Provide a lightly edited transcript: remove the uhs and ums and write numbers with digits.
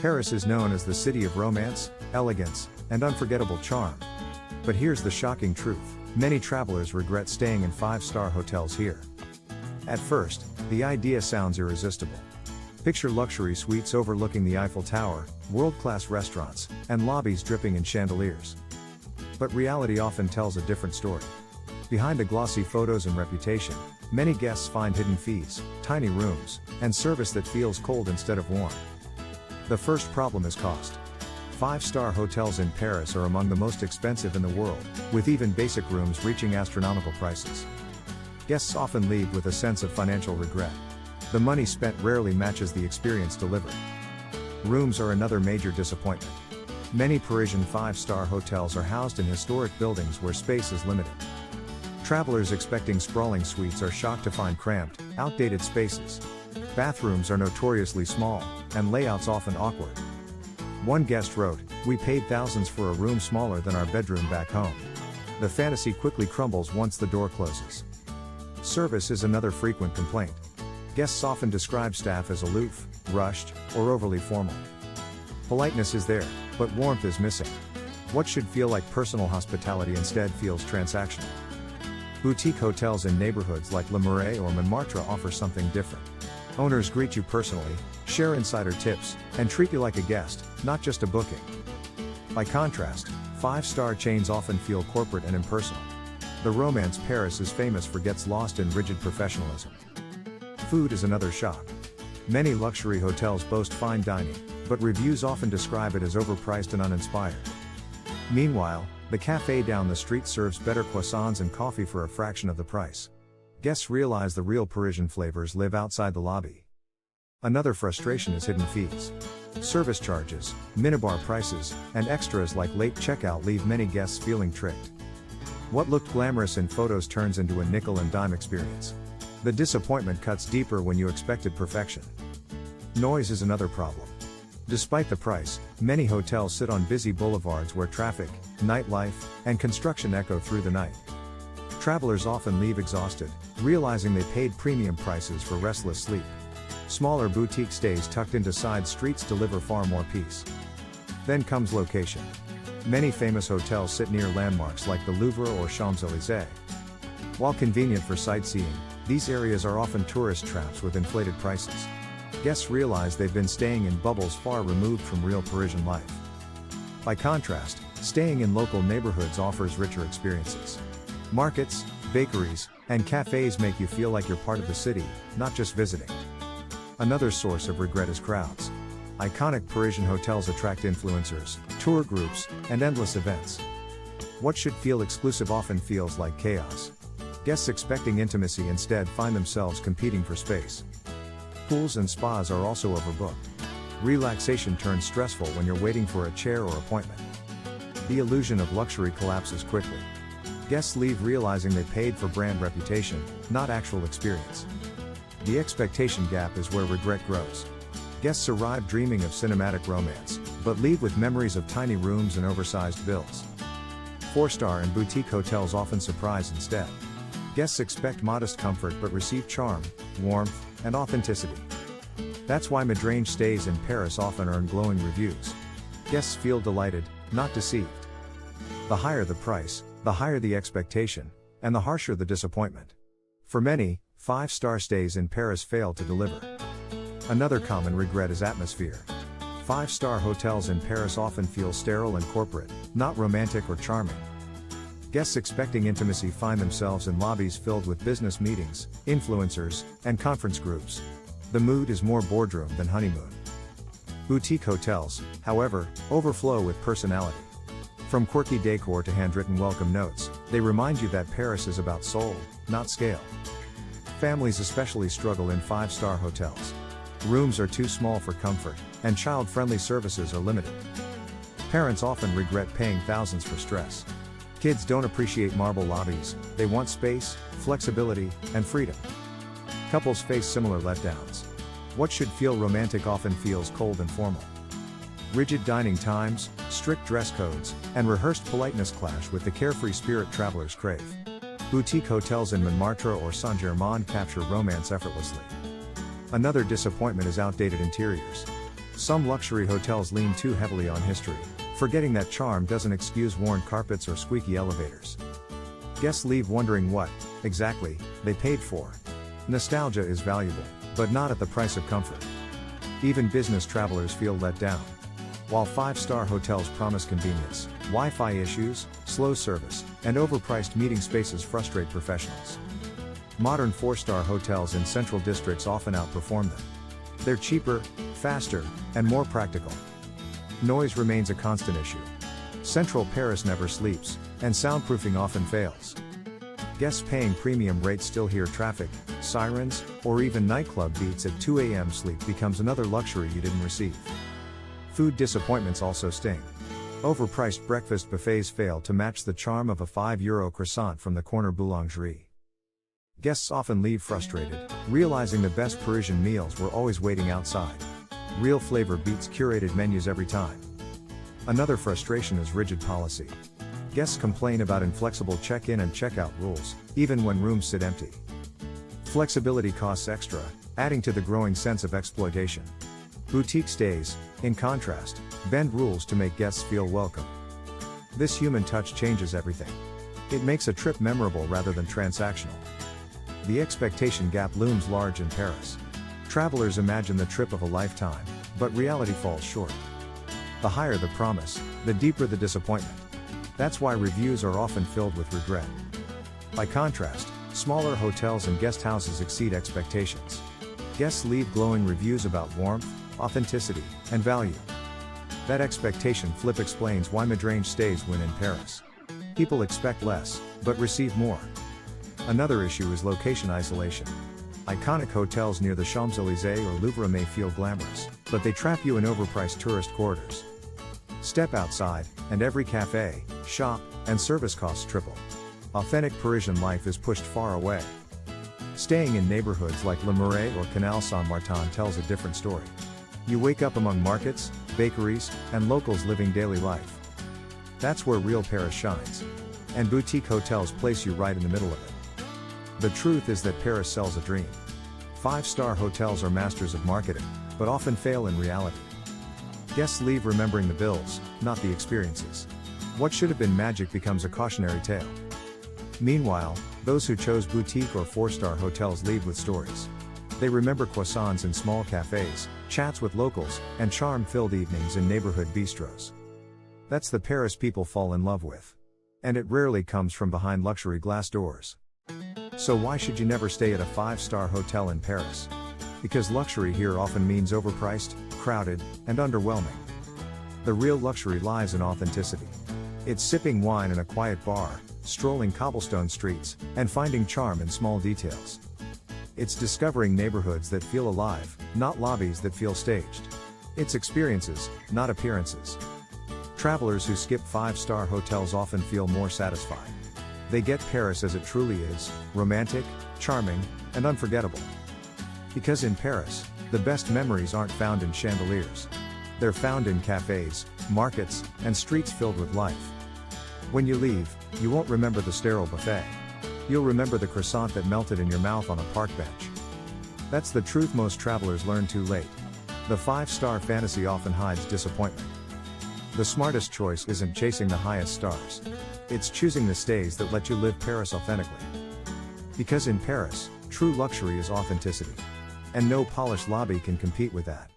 Paris is known as the city of romance, elegance, and unforgettable charm. But here's the shocking truth: many travelers regret staying in 5-star hotels here. At first, the idea sounds irresistible. Picture luxury suites overlooking the Eiffel Tower, world-class restaurants, and lobbies dripping in chandeliers. But reality often tells a different story. Behind the glossy photos and reputation, many guests find hidden fees, tiny rooms, and service that feels cold instead of warm. The first problem is cost. 5-star hotels in Paris are among the most expensive in the world, with even basic rooms reaching astronomical prices. Guests often leave with a sense of financial regret. The money spent rarely matches the experience delivered. Rooms are another major disappointment. Many Parisian 5-star hotels are housed in historic buildings where space is limited. Travelers expecting sprawling suites are shocked to find cramped, outdated spaces. Bathrooms are notoriously small, and layouts often awkward. One guest wrote, "We paid thousands for a room smaller than our bedroom back home." The fantasy quickly crumbles once the door closes. Service is another frequent complaint. Guests often describe staff as aloof, rushed, or overly formal. Politeness is there, but warmth is missing. What should feel like personal hospitality instead feels transactional. Boutique hotels in neighborhoods like Le Marais or Montmartre offer something different. Owners greet you personally, share insider tips, and treat you like a guest, not just a booking. By contrast, 5-star chains often feel corporate and impersonal. The romance Paris is famous for gets lost in rigid professionalism. Food is another shock. Many luxury hotels boast fine dining, but reviews often describe it as overpriced and uninspired. Meanwhile, the café down the street serves better croissants and coffee for a fraction of the price. Guests realize the real Parisian flavors live outside the lobby. Another frustration is hidden fees. Service charges, minibar prices, and extras like late checkout leave many guests feeling tricked. What looked glamorous in photos turns into a nickel-and-dime experience. The disappointment cuts deeper when you expected perfection. Noise is another problem. Despite the price, many hotels sit on busy boulevards where traffic, nightlife, and construction echo through the night. Travelers often leave exhausted, realizing they paid premium prices for restless sleep. Smaller boutique stays tucked into side streets deliver far more peace. Then comes location. Many famous hotels sit near landmarks like the Louvre or Champs-Élysées. While convenient for sightseeing, these areas are often tourist traps with inflated prices. Guests realize they've been staying in bubbles far removed from real Parisian life. By contrast, staying in local neighborhoods offers richer experiences. Markets, bakeries, and cafes make you feel like you're part of the city, not just visiting. Another source of regret is crowds. Iconic Parisian hotels attract influencers, tour groups, and endless events. What should feel exclusive often feels like chaos. Guests expecting intimacy instead find themselves competing for space. Pools and spas are also overbooked. Relaxation turns stressful when you're waiting for a chair or appointment. The illusion of luxury collapses quickly. Guests leave realizing they paid for brand reputation, not actual experience. The expectation gap is where regret grows. Guests arrive dreaming of cinematic romance, but leave with memories of tiny rooms and oversized bills. 4-star and boutique hotels often surprise instead. Guests expect modest comfort but receive charm, warmth, and authenticity. That's why mid-range stays in Paris often earn glowing reviews. Guests feel delighted, not deceived. The higher the price, the higher the expectation, and the harsher the disappointment. For many, 5-star stays in Paris fail to deliver. Another common regret is atmosphere. 5-star hotels in Paris often feel sterile and corporate, not romantic or charming. Guests expecting intimacy find themselves in lobbies filled with business meetings, influencers, and conference groups. The mood is more boardroom than honeymoon. Boutique hotels, however, overflow with personality. From quirky decor to handwritten welcome notes, they remind you that Paris is about soul, not scale. Families especially struggle in 5-star hotels. Rooms are too small for comfort, and child-friendly services are limited. Parents often regret paying thousands for stress. Kids don't appreciate marble lobbies, they want space, flexibility, and freedom. Couples face similar letdowns. What should feel romantic often feels cold and formal. Rigid dining times, strict dress codes, and rehearsed politeness clash with the carefree spirit travelers crave. Boutique hotels in Montmartre or Saint-Germain capture romance effortlessly. Another disappointment is outdated interiors. Some luxury hotels lean too heavily on history, forgetting that charm doesn't excuse worn carpets or squeaky elevators. Guests leave wondering what, exactly, they paid for. Nostalgia is valuable, but not at the price of comfort. Even business travelers feel let down. While 5-star hotels promise convenience, Wi-Fi issues, slow service, and overpriced meeting spaces frustrate professionals. Modern 4-star hotels in central districts often outperform them. They're cheaper, faster, and more practical. Noise remains a constant issue. Central Paris never sleeps, and soundproofing often fails. Guests paying premium rates still hear traffic, sirens, or even nightclub beats at 2 a.m. Sleep becomes another luxury you didn't receive. Food disappointments also sting. Overpriced breakfast buffets fail to match the charm of a €5 croissant from the corner boulangerie. Guests often leave frustrated, realizing the best Parisian meals were always waiting outside. Real flavor beats curated menus every time. Another frustration is rigid policy. Guests complain about inflexible check-in and check-out rules, even when rooms sit empty. Flexibility costs extra, adding to the growing sense of exploitation. Boutique stays, in contrast, bend rules to make guests feel welcome. This human touch changes everything. It makes a trip memorable rather than transactional. The expectation gap looms large in Paris. Travelers imagine the trip of a lifetime, but reality falls short. The higher the promise, the deeper the disappointment. That's why reviews are often filled with regret. By contrast, smaller hotels and guest houses exceed expectations. Guests leave glowing reviews about warmth, authenticity, and value. That expectation flip explains why mid-range stays win in Paris. People expect less, but receive more. Another issue is location isolation. Iconic hotels near the Champs-Élysées or Louvre may feel glamorous, but they trap you in overpriced tourist corridors. Step outside, and every café, shop, and service costs triple. Authentic Parisian life is pushed far away. Staying in neighborhoods like Le Marais or Canal Saint-Martin tells a different story. You wake up among markets, bakeries, and locals living daily life. That's where real Paris shines. And boutique hotels place you right in the middle of it. The truth is that Paris sells a dream. 5-star hotels are masters of marketing, but often fail in reality. Guests leave remembering the bills, not the experiences. What should have been magic becomes a cautionary tale. Meanwhile, those who chose boutique or 4-star hotels leave with stories. They remember croissants in small cafes, chats with locals, and charm-filled evenings in neighborhood bistros. That's the Paris people fall in love with. And it rarely comes from behind luxury glass doors. So why should you never stay at a 5-star hotel in Paris? Because luxury here often means overpriced, crowded, and underwhelming. The real luxury lies in authenticity. It's sipping wine in a quiet bar, strolling cobblestone streets, and finding charm in small details. It's discovering neighborhoods that feel alive, not lobbies that feel staged. It's experiences, not appearances. Travelers who skip 5-star hotels often feel more satisfied. They get Paris as it truly is, romantic, charming, and unforgettable. Because in Paris, the best memories aren't found in chandeliers. They're found in cafes, markets, and streets filled with life. When you leave, you won't remember the sterile buffet. You'll remember the croissant that melted in your mouth on a park bench. That's the truth most travelers learn too late. The 5-star fantasy often hides disappointment. The smartest choice isn't chasing the highest stars. It's choosing the stays that let you live Paris authentically. Because in Paris, true luxury is authenticity. And no polished lobby can compete with that.